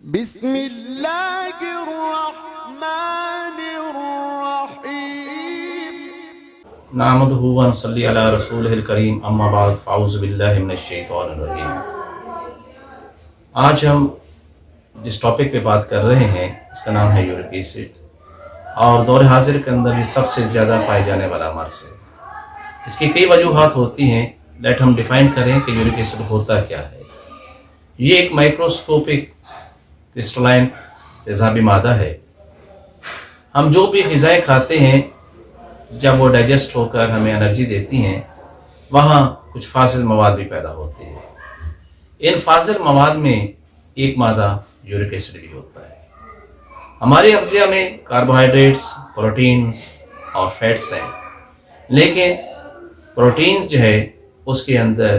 بسم اللہ الرحمن الرحیم نحمدہ و نصلی علی رسولہ الکریم اما بعد فاعوذ باللہ من الشیطان الرجیم۔ آج ہم جس ٹاپک پہ بات کر رہے ہیں اس کا نام ہے یورک ایسڈ، اور دور حاضر کے اندر یہ سب سے زیادہ پائے جانے والا مرض ہے۔ اس کی کئی وجوہات ہوتی ہیں، لیٹ ہم ڈیفائن کریں کہ یورک ایسڈ ہوتا کیا ہے۔ یہ ایک مائکروسکوپک کرسٹلائن تیزابی مادہ ہے۔ ہم جو بھی غذائیں کھاتے ہیں جب وہ ڈائجسٹ ہو کر ہمیں انرجی دیتی ہیں، وہاں کچھ فاضل مواد بھی پیدا ہوتے ہیں۔ ان فاضل مواد میں ایک مادہ یورک ایسڈ بھی ہوتا ہے۔ ہماری اغذیہ میں کاربوہائیڈریٹس، پروٹینز اور فیٹس ہیں، لیکن پروٹینز جو ہے اس کے اندر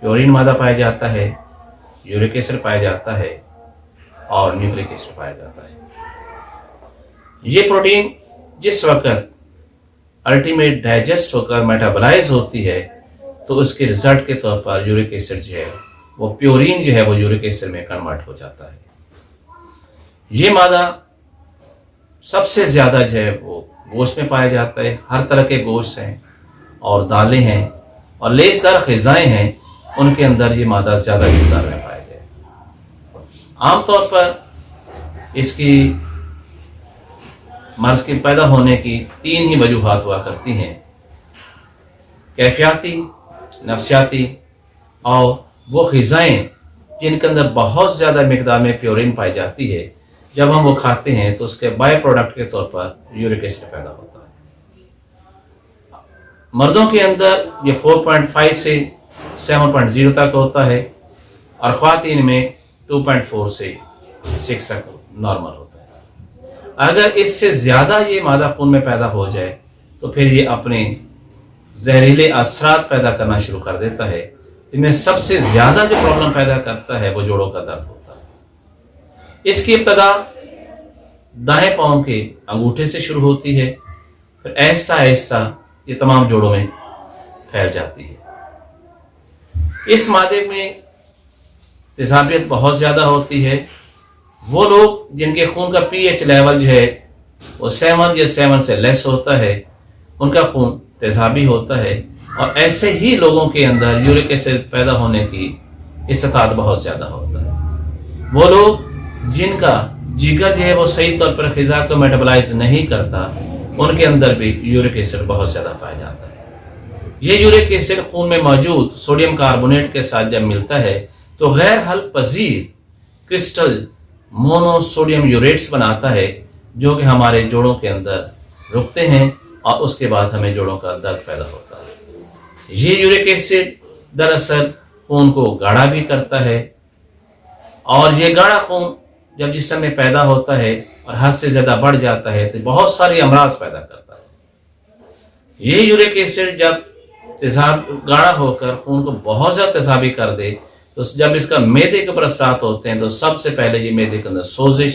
پیورین مادہ پایا جاتا ہے، یورک ایسڈ پایا جاتا ہے اور نیوکلک ایسڈ پایا جاتا ہے۔ یہ پروٹین جس وقت الٹیمیٹ ڈائجسٹ ہو کر میٹابلائز ہوتی ہے تو اس کے رزلٹ کے طور پر یورک ایسڈ جو ہے وہ پیورین جو ہے وہ یورک ایسڈ میں کنورٹ ہو جاتا ہے۔ یہ مادہ سب سے زیادہ جو ہے وہ گوشت میں پایا جاتا ہے۔ ہر طرح کے گوشت ہیں اور دالیں ہیں اور لیسدار غذائیں ہیں، ان کے اندر یہ مادہ زیادہ مقدار میں پایا جائے۔ عام طور پر اس کی مرض کے پیدا ہونے کی تین ہی وجوہات ہوا کرتی ہیں: کیفیاتی، نفسیاتی اور وہ غذائیں جن کے اندر بہت زیادہ مقدار میں پیورین پائی جاتی ہے۔ جب ہم وہ کھاتے ہیں تو اس کے بائی پروڈکٹ کے طور پر یورک ایسڈ پیدا ہوتا ہے۔ مردوں کے اندر یہ 4.5 سے 7.0 تک ہوتا ہے اور خواتین میں 2.4 سے 6 تک نارمل ہوتا ہے۔ اگر اس سے زیادہ یہ مادہ خون میں پیدا ہو جائے تو پھر یہ اپنے زہریلے اثرات پیدا کرنا شروع کر دیتا ہے۔ ان میں سب سے زیادہ جو پرابلم پیدا کرتا ہے وہ جوڑوں کا درد ہوتا ہے۔ اس کی ابتدا دائیں پاؤں کے انگوٹھے سے شروع ہوتی ہے، پھر آہستہ آہستہ یہ تمام جوڑوں میں پھیل جاتی ہے۔ اس مادے میں تیزابیت بہت زیادہ ہوتی ہے۔ وہ لوگ جن کے خون کا پی ایچ لیول جو ہے وہ 7 یا 7 سے لیس ہوتا ہے، ان کا خون تیزابی ہوتا ہے، اور ایسے ہی لوگوں کے اندر یورک ایسڈ پیدا ہونے کی استطاعت بہت زیادہ ہوتا ہے۔ وہ لوگ جن کا جگر جو ہے وہ صحیح طور پر غذا کو میٹابلائز نہیں کرتا، ان کے اندر بھی یورک ایسڈ بہت زیادہ پایا جاتا ہے۔ یہ یورک ایسڈ خون میں موجود سوڈیم کاربونیٹ کے ساتھ جب ملتا ہے تو غیر حل پذیر کرسٹل مونو سوڈیم یوریٹس بناتا ہے، جو کہ ہمارے جوڑوں کے اندر رکتے ہیں اور اس کے بعد ہمیں جوڑوں کا درد پیدا ہوتا ہے۔ یہ یورک ایسڈ دراصل خون کو گاڑھا بھی کرتا ہے، اور یہ گاڑھا خون جب جسم میں پیدا ہوتا ہے اور حد سے زیادہ بڑھ جاتا ہے تو بہت ساری امراض پیدا کرتا ہے۔ یہ یورک ایسڈ جب تیزاب گاڑھا ہو کر خون کو بہت زیادہ تیزابی کر دے تو جب اس کا معدے کے اوپر اثرات ہوتے ہیں تو سب سے پہلے یہ معدے کے اندر سوزش،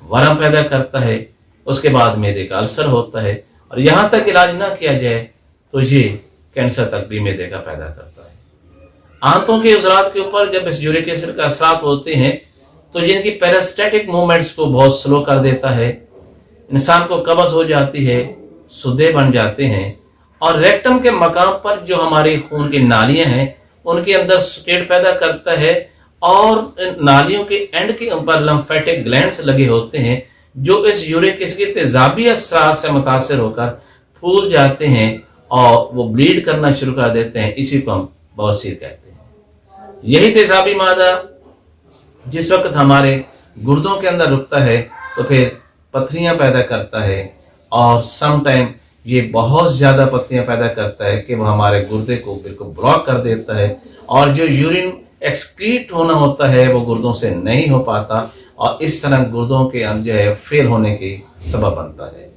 ورم پیدا کرتا ہے، اس کے بعد معدے کا السر ہوتا ہے، اور یہاں تک علاج نہ کیا جائے تو یہ کینسر تک بھی معدے کا پیدا کرتا ہے۔ آنتوں کے عضلات کے اوپر جب اس یورک ایسڈ کا اثرات ہوتے ہیں تو جن کی پیراسٹیٹک موومنٹس کو بہت سلو کر دیتا ہے، انسان کو قبض ہو جاتی ہے، سدے بن جاتے ہیں، اور ریکٹم کے مقام پر جو ہماری خون کی نالیاں ہیں ان کے اندر سکیٹ پیدا کرتا ہے، اور نالیوں کے اینڈ کے اوپر لمفیٹک گلینڈز لگے ہوتے ہیں جو اس یورک ایسڈ کے تیزابی اثرات سے متاثر ہو کر پھول جاتے ہیں اور وہ بلیڈ کرنا شروع کر دیتے ہیں۔ اسی کو ہم بواسیر کہتے ہیں۔ یہی تیزابی مادہ جس وقت ہمارے گردوں کے اندر رکتا ہے تو پھر پتھریاں پیدا کرتا ہے، اور سم ٹائم یہ بہت زیادہ پتھریاں پیدا کرتا ہے کہ وہ ہمارے گردے کو بالکل بلاک کر دیتا ہے، اور جو یورین ایکسکریٹ ہونا ہوتا ہے وہ گردوں سے نہیں ہو پاتا، اور اس طرح گردوں کے جو ہے فیل ہونے کی سبب بنتا ہے۔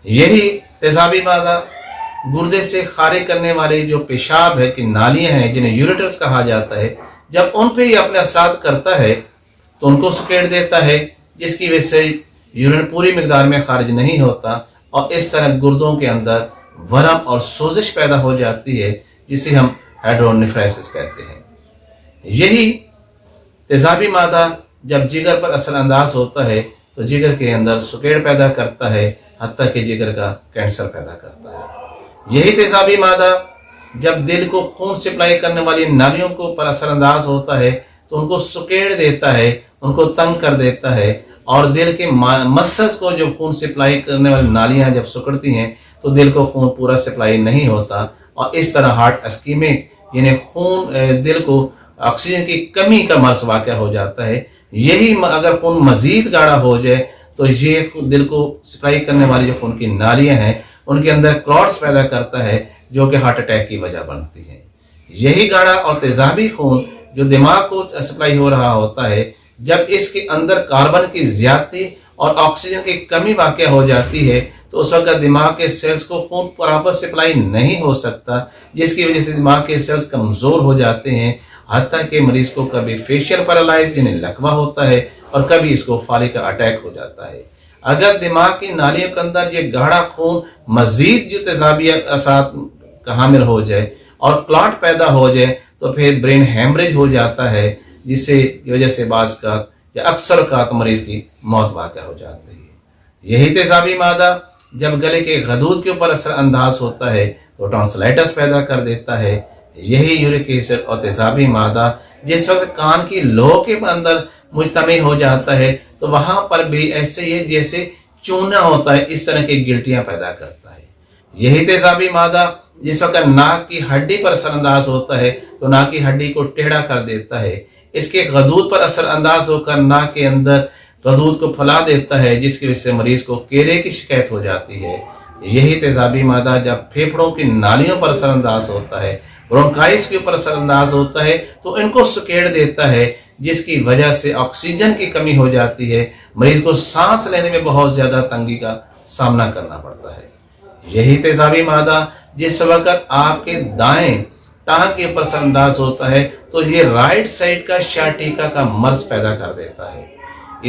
یہی تیزابی مادہ گردے سے خارج کرنے والی جو پیشاب ہے کہ نالیاں ہیں جنہیں یوریٹرز کہا جاتا ہے، جب ان پہ یہ اپنے اثرات کرتا ہے تو ان کو سکیڑ دیتا ہے، جس کی وجہ سے یورین پوری مقدار میں خارج نہیں ہوتا، اور اس طرح گردوں کے اندر ورم اور سوزش پیدا ہو جاتی ہے، جسے ہم ہائیڈرونیفرائسس کہتے ہیں۔ یہی تیزابی مادہ جب جگر پر اثر انداز ہوتا ہے تو جگر کے اندر سکیڑ پیدا کرتا ہے، حتیٰ کہ جگر کا کینسر پیدا کرتا ہے۔ یہی تیزابی مادہ جب دل کو خون سپلائی کرنے والی نالیوں کو پر اثر انداز ہوتا ہے تو ان کو سکیڑ دیتا ہے، ان کو تنگ کر دیتا ہے، اور دل کے مسلز کو جب خون سپلائی کرنے والی نالیاں جب سکڑتی ہیں تو دل کو خون پورا سپلائی نہیں ہوتا، اور اس طرح ہارٹ اسکیمک یعنی خون دل کو آکسیجن کی کمی کا مرض واقع ہو جاتا ہے۔ یہی اگر خون مزید گاڑھا ہو جائے تو یہ دل کو سپلائی کرنے والی جو خون کی نالیاں ہیں ان کے اندر کلاٹس پیدا کرتا ہے جو کہ ہارٹ اٹیک کی وجہ بنتی ہے۔ یہی گاڑھا اور تیزابی خون جو دماغ کو سپلائی ہو رہا ہوتا ہے، جب اس کے اندر کاربن کی زیادتی اور آکسیجن کی کمی واقع ہو جاتی ہے تو اس وقت دماغ کے سیلز کو خون برابر سپلائی نہیں ہو سکتا، جس کی وجہ سے دماغ کے سیلز کمزور ہو جاتے ہیں، حتیٰ کہ مریض کو کبھی فیشل پیرالائز جنہیں لکوہ ہوتا ہے اور کبھی اس کو فالج کا اٹیک ہو جاتا ہے۔ اگر دماغ کی نالیوں کے اندر یہ گاڑھا خون مزید جو تیزابی اثرات کا حامل ہو جائے اور کلاٹ پیدا ہو جائے تو پھر برین ہیمریج ہو جاتا ہے، جس سے وجہ سے بعض کا یا اکثر اوقات مریض کی موت واقع ہو جاتی ہے۔ یہی تیزابی مادہ جب گلے کے غدود کے اوپر اثر انداز ہوتا ہے تو ٹانسلائٹس پیدا کر دیتا ہے۔ یہی یورک ایسڈ اور تیزابی مادہ جس وقت کان کی لو کے اندر مجتمع ہو جاتا ہے تو وہاں پر بھی ایسے ہی جیسے چونا ہوتا ہے، اس طرح کی گلٹیاں پیدا کرتا ہے۔ یہی تیزابی مادہ جس وقت ناک کی ہڈی پر اثر انداز ہوتا ہے تو ناک کی ہڈی کو ٹیڑھا کر دیتا ہے، اس کے غدود پر اثر انداز ہو کر ناک کے اندر غدود کو پھیلا دیتا ہے، جس کی وجہ سے مریض کو کیرے کی شکایت ہو جاتی ہے۔ یہی تیزابی مادہ جب پھیپھڑوں کی نالیوں پر اثر انداز ہوتا ہے، برونکائٹس کے اوپر اثر انداز ہوتا ہے تو ان کو سکیڑ دیتا ہے، جس کی وجہ سے آکسیجن کی کمی ہو جاتی ہے، مریض کو سانس لینے میں بہت زیادہ تنگی کا سامنا کرنا پڑتا ہے۔ یہی تیزابی مادہ جس وقت آپ کے دائیں ٹانگ کے اوپر اثر انداز ہوتا ہے تو یہ رائٹ سائڈ کا شیاٹیکا کا مرض پیدا کر دیتا ہے۔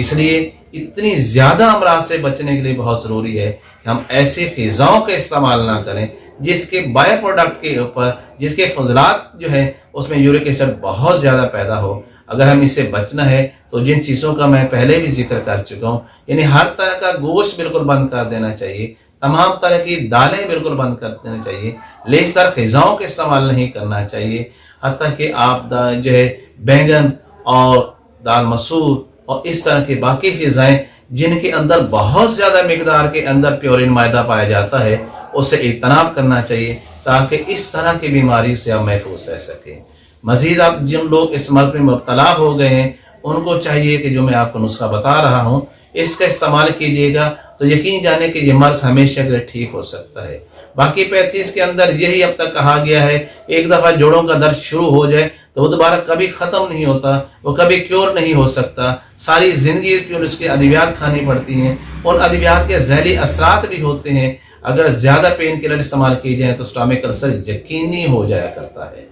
اس لیے اتنی زیادہ امراض سے بچنے کے لیے بہت ضروری ہے کہ ہم ایسے غذاؤں کا استعمال نہ کریں جس کے بائی پروڈکٹ کے اوپر جس کے فضلات جو ہے اس میں یورک ایسڈ بہت زیادہ پیدا ہو۔ اگر ہم اس سے بچنا ہے تو جن چیزوں کا میں پہلے بھی ذکر کر چکا ہوں، یعنی ہر طرح کا گوشت بالکل بند کر دینا چاہیے، تمام طرح کی دالیں بالکل بند کر دینا چاہیے، لیسدار غذاؤں کا استعمال نہیں کرنا چاہیے، حتیٰ کہ آپ جو ہے بینگن اور دال مسور اور اس طرح کے باقی غذائیں جن کے اندر بہت زیادہ مقدار کے اندر پیورین معدہ پایا جاتا ہے اس سے اجتناب کرنا چاہیے تاکہ اس طرح کی بیماری سے آپ محفوظ رہ سکیں۔ مزید آپ جن لوگ اس مرض میں مبتلا ہو گئے ہیں ان کو چاہیے کہ جو میں آپ کو نسخہ بتا رہا ہوں اس کا استعمال کیجیے گا تو یقین جانے کہ یہ مرض ہمیشہ کے لیے ٹھیک ہو سکتا ہے۔ باقی پیتھیز کے اندر یہی اب تک کہا گیا ہے، ایک دفعہ جوڑوں کا درد شروع ہو جائے تو وہ دوبارہ کبھی ختم نہیں ہوتا، وہ کبھی کیور نہیں ہو سکتا، ساری زندگی کی اس کے ادویات کھانی پڑتی ہیں، اور ادویات کے ذیلی اثرات بھی ہوتے ہیں۔ اگر زیادہ پین کلر استعمال کی جائیں تو سٹامک السر یقینی ہو جایا کرتا ہے۔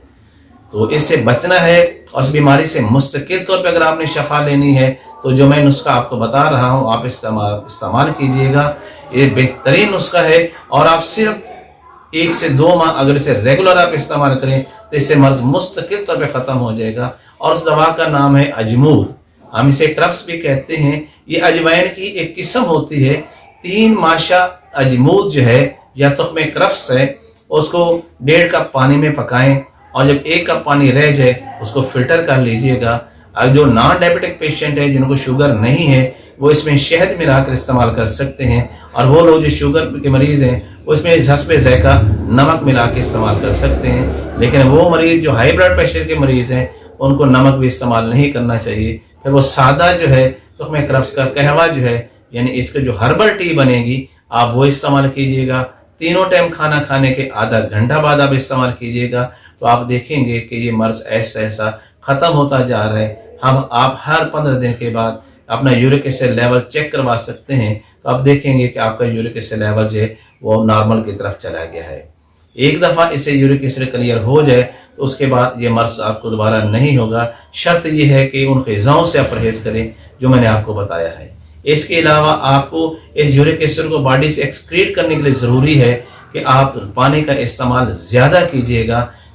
تو اس سے بچنا ہے اور اس بیماری سے مستقل طور پہ اگر آپ نے شفا لینی ہے تو جو میں نسخہ آپ کو بتا رہا ہوں آپ استعمال کیجئے گا۔ یہ بہترین نسخہ ہے اور آپ صرف 1 سے 2 ماہ اگر اسے ریگولر آپ استعمال کریں تو اس سے مرض مستقل طور پہ ختم ہو جائے گا۔ اور اس دوا کا نام ہے اجمود، ہم اسے کرفس بھی کہتے ہیں۔ یہ اجوائن کی ایک قسم ہوتی ہے۔ 3 ماشا اجمود جو ہے یا تخم کرفس ہے اس کو 1.5 کپ پانی میں پکائیں اور جب 1 کپ پانی رہ جائے اس کو فلٹر کر لیجئے گا۔ جو نان ڈائبیٹک پیشنٹ ہے جن کو شوگر نہیں ہے وہ اس میں شہد ملا کر استعمال کر سکتے ہیں، اور وہ لوگ جو شوگر کے مریض ہیں وہ اس میں حسب ذائقہ نمک ملا کے استعمال کر سکتے ہیں، لیکن وہ مریض جو ہائی بلڈ پریشر کے مریض ہیں ان کو نمک بھی استعمال نہیں کرنا چاہیے۔ پھر وہ سادہ جو ہے تخم کرفس کا قہوہ جو ہے یعنی اس کا جو ہربل ٹی بنے گی آپ وہ استعمال کیجئے گا۔ تینوں ٹائم کھانا کھانے کے آدھا گھنٹہ بعد آپ استعمال کیجئے گا تو آپ دیکھیں گے کہ یہ مرض ایسا ختم ہوتا جا رہا ہے۔ آپ ہر 15 دن کے بعد اپنا یورک ایسڈ لیول چیک کروا سکتے ہیں تو آپ دیکھیں گے کہ آپ کا یورک ایسڈ لیول جو ہے وہ نارمل کی طرف چلا گیا ہے۔ ایک دفعہ اسے یورک ایسڈ کلیئر ہو جائے تو اس کے بعد یہ مرض آپ کو دوبارہ نہیں ہوگا۔ شرط یہ ہے کہ ان غذاؤں سے آپ پرہیز کریں جو میں نے آپ کو بتایا ہے۔ اس کے علاوہ آپ کو اس یورک ایسڈ کو باڈی سے ایکسکریٹ کرنے کے لیے ضروری ہے کہ آپ پانی کا استعمال زیادہ کیجئے گا،